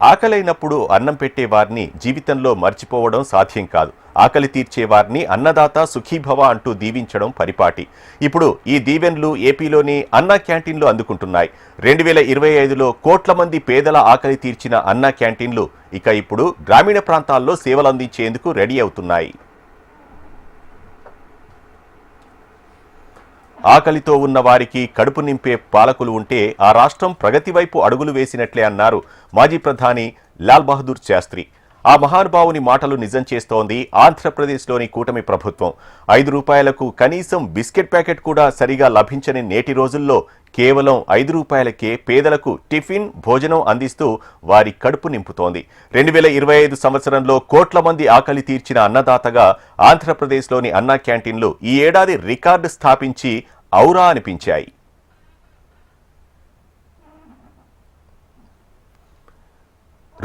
ఆకలైనప్పుడు అన్నం పెట్టేవారిని జీవితంలో మర్చిపోవడం సాధ్యం కాదు. ఆకలి తీర్చేవారిని అన్నదాత సుఖీభవ అంటూ దీవించడం పరిపాటి. ఇప్పుడు ఈ దీవెన్లు ఏపీలోని అన్నా క్యాంటీన్లు అందుకుంటున్నాయి. 2025లో కోట్ల మంది పేదల ఆకలి తీర్చిన అన్నా క్యాంటీన్లు ఇక ఇప్పుడు గ్రామీణ ప్రాంతాల్లో సేవలందించేందుకు రెడీ అవుతున్నాయి. ఆకలితో ఉన్న వారికి కడుపు నింపే పాలకులు ఉంటే ఆ రాష్ట్రం ప్రగతి వైపు అడుగులు వేసినట్లే అన్నారు మాజీ ప్రధాని లాల్ బహదూర్ శాస్త్రి. ఆ మహానుభావుని మాటలు నిజం చేస్తోంది ఆంధ్రప్రదేశ్లోని కూటమి ప్రభుత్వం. 5 రూపాయలకు కనీసం బిస్కెట్ ప్యాకెట్ కూడా సరిగా లభించని నేటి రోజుల్లో కేవలం 5 రూపాయలకే పేదలకు టిఫిన్ భోజనం అందిస్తూ వారి కడుపు నింపుతోంది. 2025 సంవత్సరంలో కోట్ల మంది ఆకలి తీర్చిన అన్నదాతగా ఆంధ్రప్రదేశ్లోని అన్నా క్యాంటీన్లు ఈ ఏడాది రికార్డు స్థాపించి ఔరా అనిపించాయి.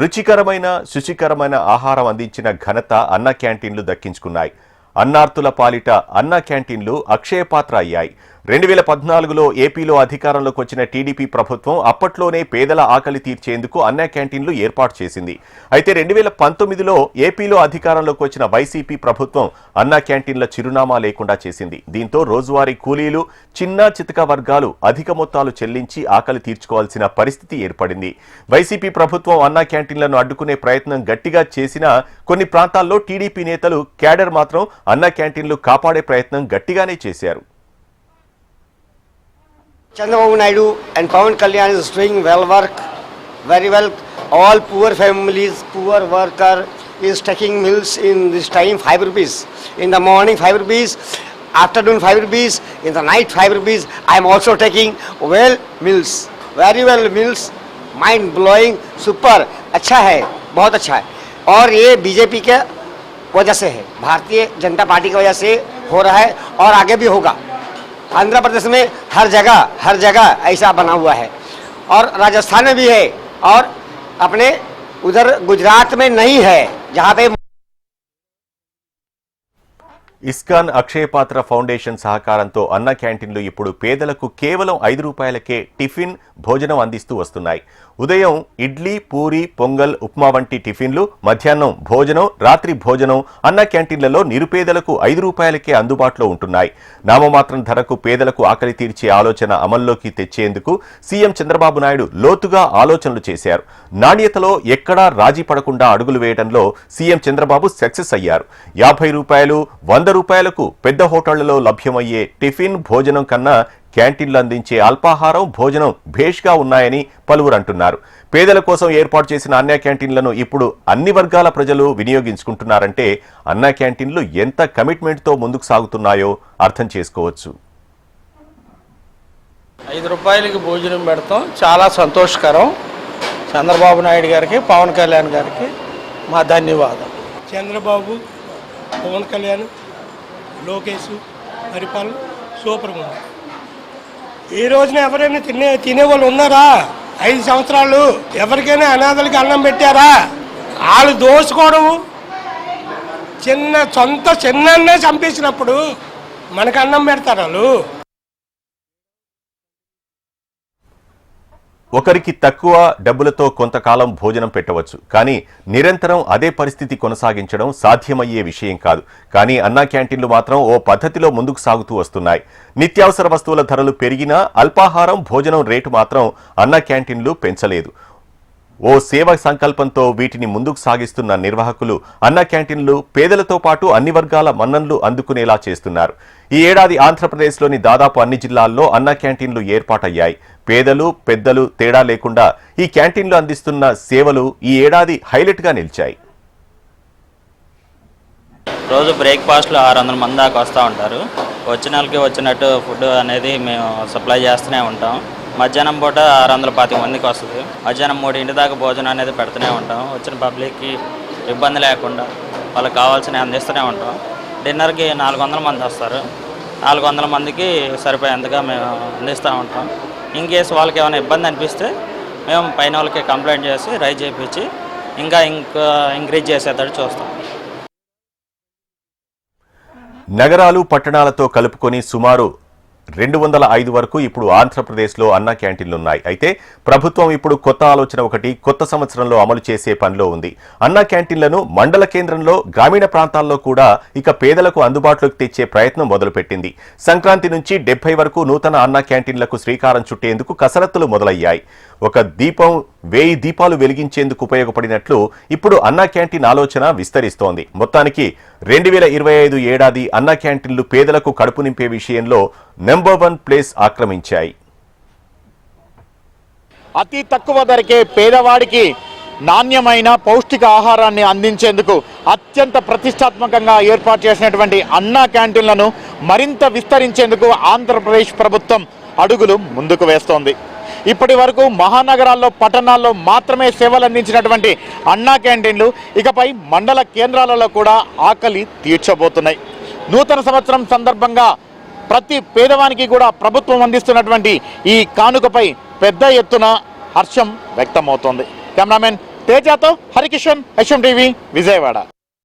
రుచికరమైన శుచికరమైన ఆహారం అందించిన ఘనత అన్నా క్యాంటీన్లు దక్కించుకున్నాయి. అన్నార్తుల పాలిట అన్నా క్యాంటీన్లు అక్షయపాత్ర అయ్యాయి. 2014లో ఏపీలో అధికారంలోకి వచ్చిన టీడీపీ ప్రభుత్వం అప్పట్లోనే పేదల ఆకలి తీర్చేందుకు అన్నా క్యాంటీన్లు ఏర్పాటు చేసింది. అయితే 2019లో ఏపీలో అధికారంలోకి వచ్చిన వైసీపీ ప్రభుత్వం అన్నా క్యాంటీన్ల చిరునామా లేకుండా చేసింది. దీంతో రోజువారీ కూలీలు, చిన్న చితక వర్గాలు అధిక మొత్తాలు చెల్లించి ఆకలి తీర్చుకోవాల్సిన పరిస్థితి ఏర్పడింది. వైసీపీ ప్రభుత్వం అన్నా క్యాంటీన్లను అడ్డుకునే ప్రయత్నం గట్టిగా చేసినా కొన్ని ప్రాంతాల్లో టీడీపీ నేతలు, క్యాడర్ మాత్రం అన్నా క్యాంటీన్లు కాపాడే ప్రయత్నం గట్టిగానే చేశారు. Chandrababu Naidu and Pawan Kalyan is doing work, very well. All poor families, poor worker is taking meals in this time 5 rupees. In the morning 5 rupees, afternoon 5 rupees, in the night 5 rupees. I am also taking well meals, very well meals, mind blowing, super, अच्छा है, बहुत अच्छा है. और ये BJP के वजह से है, भारतीय जनता पार्टी की वजह से हो रहा है और आगे भी होगा. आंध्र प्रदेश में हर जगह ऐसा बना हुआ है और राजस्थान में भी है और अपने उधर गुजरात में नहीं है जहाँ पे ఇస్కాన్ అక్షయపాత్ర ఫౌండేషన్ సహకారంతో అన్నా క్యాంటీన్లు ఇప్పుడు పేదలకు కేవలం 5 రూపాయలకే టిఫిన్ భోజనం అందిస్తూ వస్తున్నాయి. ఉదయం ఇడ్లీ, పూరి, పొంగల్, ఉప్మా వంటి టిఫిన్లు, మధ్యాహ్నం భోజనం, రాత్రి భోజనం అన్నా క్యాంటీన్లలో నిరుపేదలకు 5 రూపాయలకే అందుబాటులో ఉంటున్నాయి. నామమాత్రం ధరకు పేదలకు ఆకలి తీర్చే ఆలోచన అమల్లోకి తెచ్చేందుకు సీఎం చంద్రబాబు నాయుడు లోతుగా ఆలోచనలు చేశారు. నాణ్యతలో ఎక్కడా రాజీ పడకుండా అడుగులు వేయడంలో సీఎం చంద్రబాబు సక్సెస్ అయ్యారు. 50 రూపాయలు, 100 రూపాయలకు పెద్ద హోటళ్లలో లభ్యమయ్యే టిఫిన్ భోజనం కన్నా క్యాంటీన్లు అందించే అల్పాహారం, భోజనం భేష్గా ఉన్నాయని పలువురు అంటున్నారు. పేదల కోసం ఏర్పాటు చేసిన అన్నా క్యాంటీన్లను ఇప్పుడు అన్ని వర్గాల ప్రజలు వినియోగించుకుంటున్నారంటే అన్నా క్యాంటీన్లు ఎంత కమిట్మెంట్తో ముందుకు సాగుతున్నాయో అర్థం చేసుకోవచ్చు. 5 రూపాయలకి భోజనం పెడతాం చాలా సంతోషకరం. చంద్రబాబు నాయుడు గారికి, పవన్ కళ్యాణ్ గారికి మా ధన్యవాదం. చంద్రబాబు, పవన్ కళ్యాణ్, లోకేష్ పరిపాలన సూపర్గా ఉంది. ఈ రోజున ఎవరైనా తినేవాళ్ళు ఉన్నారా? 5 సంవత్సరాలు ఎవరికైనా అనాథలకి అన్నం పెట్టారా? వాళ్ళు దోసుకోవడం, చిన్నన్నే చంపేసినప్పుడు మనకు అన్నం పెడతారు వాళ్ళు. ఒకరికి తక్కువ డబ్బులతో కొంతకాలం భోజనం పెట్టవచ్చు, కానీ నిరంతరం అదే పరిస్థితి కొనసాగించడం సాధ్యమయ్యే విషయం కాదు. కానీ అన్నా క్యాంటీన్లు మాత్రం ఓ పద్ధతిలో ముందుకు సాగుతూ వస్తున్నాయి. నిత్యావసర వస్తువుల ధరలు పెరిగినా అల్పాహారం, భోజనం రేటు మాత్రం అన్నా క్యాంటీన్లు పెంచలేదు. ఓ సేవ సంకల్పంతో వీటిని ముందుకు సాగిస్తున్న నిర్వాహకులు అన్నా క్యాంటీన్లు పేదలతో పాటు అన్ని వర్గాల మన్ననలు అందుకునేలా చేస్తున్నారు. ఈ ఏడాది ఆంధ్రప్రదేశ్లోని దాదాపు అన్ని జిల్లాల్లో అన్నా క్యాంటీన్లు ఏర్పాటయ్యాయి. పేదలు, పెద్దలు తేడా లేకుండా ఈ క్యాంటీన్లు అందిస్తున్న సేవలు ఈ ఏడాది హైలైట్గా నిలిచాయి. రోజు బ్రేక్ఫాస్ట్లో 600 మంది దాకా వస్తూ ఉంటారు. వచ్చిన వాళ్ళకి వచ్చినట్టు ఫుడ్ అనేది మేము సప్లై చేస్తూనే ఉంటాం. మధ్యాహ్నం పూట 620 మందికి వస్తుంది. మధ్యాహ్నం 3 దాకా భోజనం అనేది పెడుతూనే ఉంటాం. వచ్చిన పబ్లిక్కి ఇబ్బంది లేకుండా వాళ్ళకి కావాల్సినవి అందిస్తూనే ఉంటాం. డిన్నర్కి 400 మంది వస్తారు. 400 మందికి సరిపోయేంతగా మేము అందిస్తూ ఉంటాం. ఇన్ కేసు వాళ్ళకి ఏమైనా ఇబ్బంది అనిపిస్తే మేము పైన వాళ్ళకి కంప్లైంట్ చేసి రైజ్ చేయించి ఇంకా ఇంక్రీజ్ చేసేటట్టు చూస్తాం. నగరాలు, పట్టణాలతో కలుపుకొని సుమారు 205 వరకు ఇప్పుడు ఆంధ్రప్రదేశ్లో అన్నా క్యాంటీన్లున్నాయి. అయితే ప్రభుత్వం ఇప్పుడు కొత్త ఆలోచన ఒకటి కొత్త సంవత్సరంలో అమలు చేసే పనిలో ఉంది. అన్నా క్యాంటీన్లను మండల కేంద్రంలో, గ్రామీణ ప్రాంతాల్లో కూడా ఇక పేదలకు అందుబాటులోకి తెచ్చే ప్రయత్నం మొదలుపెట్టింది. సంక్రాంతి నుంచి 70 వరకు నూతన అన్నా క్యాంటీన్లకు శ్రీకారం చుట్టేందుకు కసరత్తులు మొదలయ్యాయి. ఒక దీపం 1000 దీపాలు వెలిగించేందుకు ఉపయోగపడినట్లు ఇప్పుడు అన్నా క్యాంటీన్ ఆలోచన విస్తరిస్తోంది. మొత్తానికి 2025 ఏడాది అన్నా క్యాంటీన్లు పేదలకు కడుపు నింపే విషయంలో నెంబర్ 1 ప్లేస్ ఆక్రమించాయి. అతి తక్కువ ధరకే పేదవాడికి నాణ్యమైన పౌష్టిక ఆహారాన్ని అందించేందుకు అత్యంత ప్రతిష్టాత్మకంగా ఏర్పాటు చేసినటువంటి అన్నా క్యాంటీన్లను మరింత విస్తరించేందుకు ఆంధ్రప్రదేశ్ ప్రభుత్వం అడుగులు ముందుకు వేస్తోంది. ఇప్పటి వరకు మహానగరాల్లో, పట్టణాల్లో మాత్రమే సేవలు అందించినటువంటి అన్నా క్యాంటీన్లు ఇకపై మండల కేంద్రాలలో కూడా ఆకలి తీర్చబోతున్నాయి. నూతన సంవత్సరం సందర్భంగా ప్రతి పేదవానికి కూడా ప్రభుత్వం అందిస్తున్నటువంటి ఈ కానుకపై పెద్ద ఎత్తున హర్షం వ్యక్తమవుతోంది. కెమెరామెన్ తేజాతో హరికిషన్, HM టీవీ, విజయవాడ.